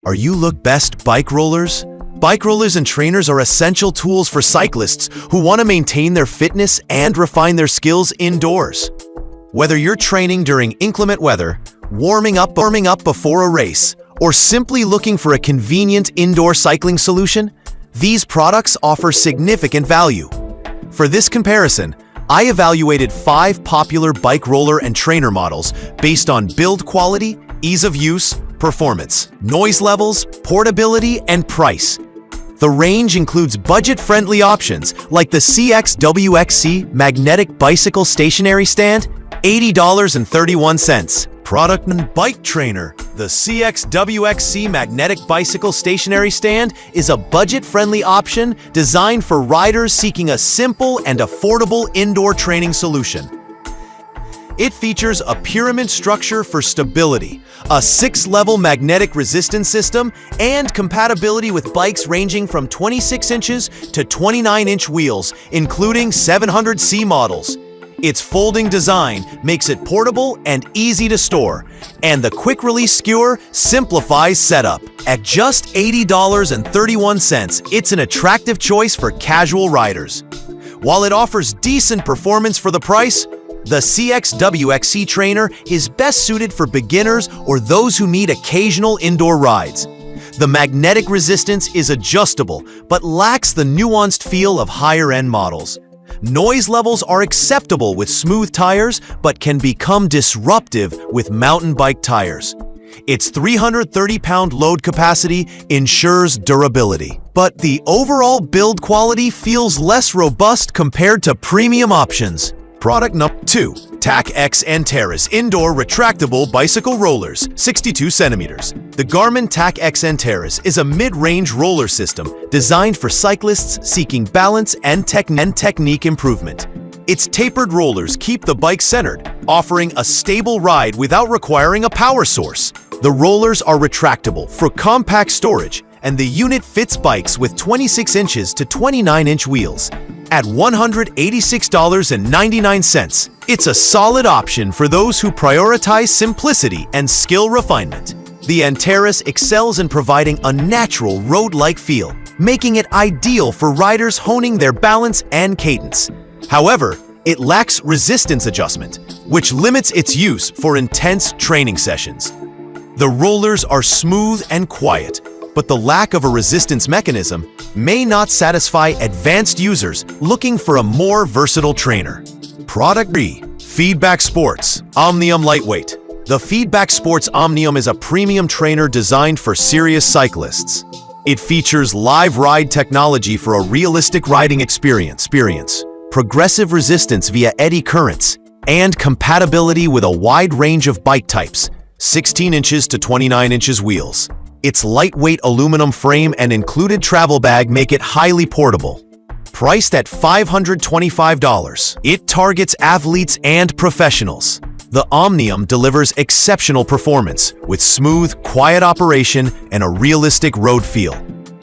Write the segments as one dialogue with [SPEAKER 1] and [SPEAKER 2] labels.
[SPEAKER 1] Are you look best bike rollers? Bike rollers and trainers are essential tools for cyclists who want to maintain their fitness and refine their skills indoors. Whether you're training during inclement weather, warming up before a race, or simply looking for a convenient indoor cycling solution, these products offer significant value. For this comparison, I evaluated 5 popular bike roller and trainer models based on build quality, ease of use, performance, noise levels, portability, and price. The range includes budget-friendly options like the CXWXC Magnetic Bicycle Stationary Stand, $80.31. Product and Bike Trainer. The CXWXC Magnetic Bicycle Stationary Stand is a budget-friendly option designed for riders seeking a simple and affordable indoor training solution. It features a pyramid structure for stability, a 6-level magnetic resistance system, and compatibility with bikes ranging from 26 inches to 29-inch wheels, including 700C models. Its folding design makes it portable and easy to store, and the quick-release skewer simplifies setup. At just $80.31, it's an attractive choice for casual riders. While it offers decent performance for the price, the CXWXC Trainer is best suited for beginners or those who need occasional indoor rides. The magnetic resistance is adjustable but lacks the nuanced feel of higher-end models. Noise levels are acceptable with smooth tires but can become disruptive with mountain bike tires. Its 330-pound load capacity ensures durability, but the overall build quality feels less robust compared to premium options. Product number 2. TAC-X Antares Indoor Retractable Bicycle Rollers, 62 centimeters. The Garmin TAC-X Antares is a mid-range roller system designed for cyclists seeking balance and technique improvement. Its tapered rollers keep the bike centered, offering a stable ride without requiring a power source. The rollers are retractable for compact storage, and the unit fits bikes with 26 inches to 29-inch wheels. At $186.99, it's a solid option for those who prioritize simplicity and skill refinement. The Antares excels in providing a natural road-like feel, making it ideal for riders honing their balance and cadence. However, it lacks resistance adjustment, which limits its use for intense training sessions. The rollers are smooth and quiet, but the lack of a resistance mechanism may not satisfy advanced users looking for a more versatile trainer. Product 3. Feedback Sports Omnium Lightweight. The Feedback Sports Omnium is a premium trainer designed for serious cyclists. It features live ride technology for a realistic riding experience, progressive resistance via eddy currents, and compatibility with a wide range of bike types, 16 inches to 29 inches wheels. Its lightweight aluminum frame and included travel bag make it highly portable. Priced at $525, it targets athletes and professionals. The Omnium delivers exceptional performance with smooth, quiet operation and a realistic road feel.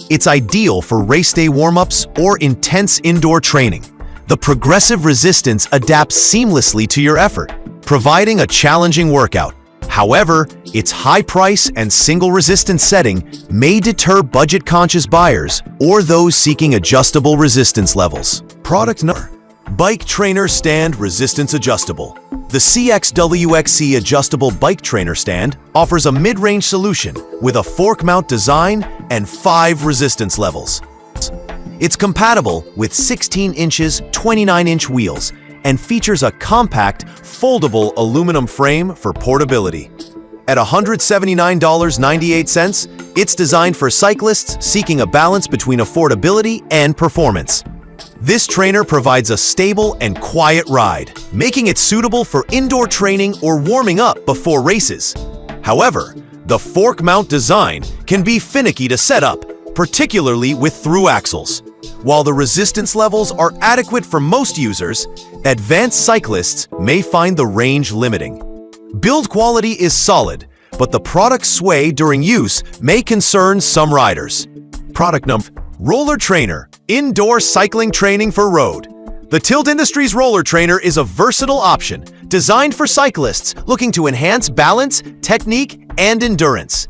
[SPEAKER 1] It's ideal for race day warm-ups or intense indoor training. The progressive resistance adapts seamlessly to your effort, providing a challenging workout. However, its high price and single resistance setting may deter budget-conscious buyers or those seeking adjustable resistance levels. Product number: Bike Trainer Stand Resistance Adjustable. The CXWXC Adjustable Bike Trainer Stand offers a mid-range solution with a fork mount design and 5 resistance levels. It's compatible with 16 inches, 29-inch wheels, and features a compact, foldable aluminum frame for portability. At $179.98, it's designed for cyclists seeking a balance between affordability and performance. This trainer provides a stable and quiet ride, making it suitable for indoor training or warming up before races. However, the fork mount design can be finicky to set up, particularly with through axles. While the resistance levels are adequate for most users, advanced cyclists may find the range limiting. Build quality is solid, but the product's sway during use may concern some riders. Product number: Roller Trainer Indoor Cycling Training for Road. The Tilt Industries Roller Trainer is a versatile option designed for cyclists looking to enhance balance, technique, and endurance.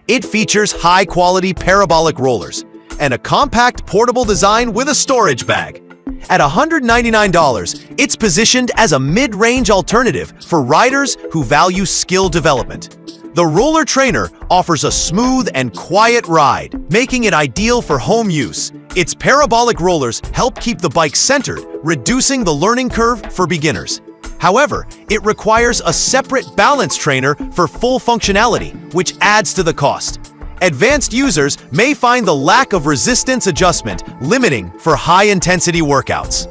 [SPEAKER 1] It features high-quality parabolic rollers and a compact portable design with a storage bag. At $199, it's positioned as a mid-range alternative for riders who value skill development. The Roller Trainer offers a smooth and quiet ride, making it ideal for home use. Its parabolic rollers help keep the bike centered, reducing the learning curve for beginners. However, it requires a separate balance trainer for full functionality, which adds to the cost. Advanced users may find the lack of resistance adjustment limiting for high-intensity workouts.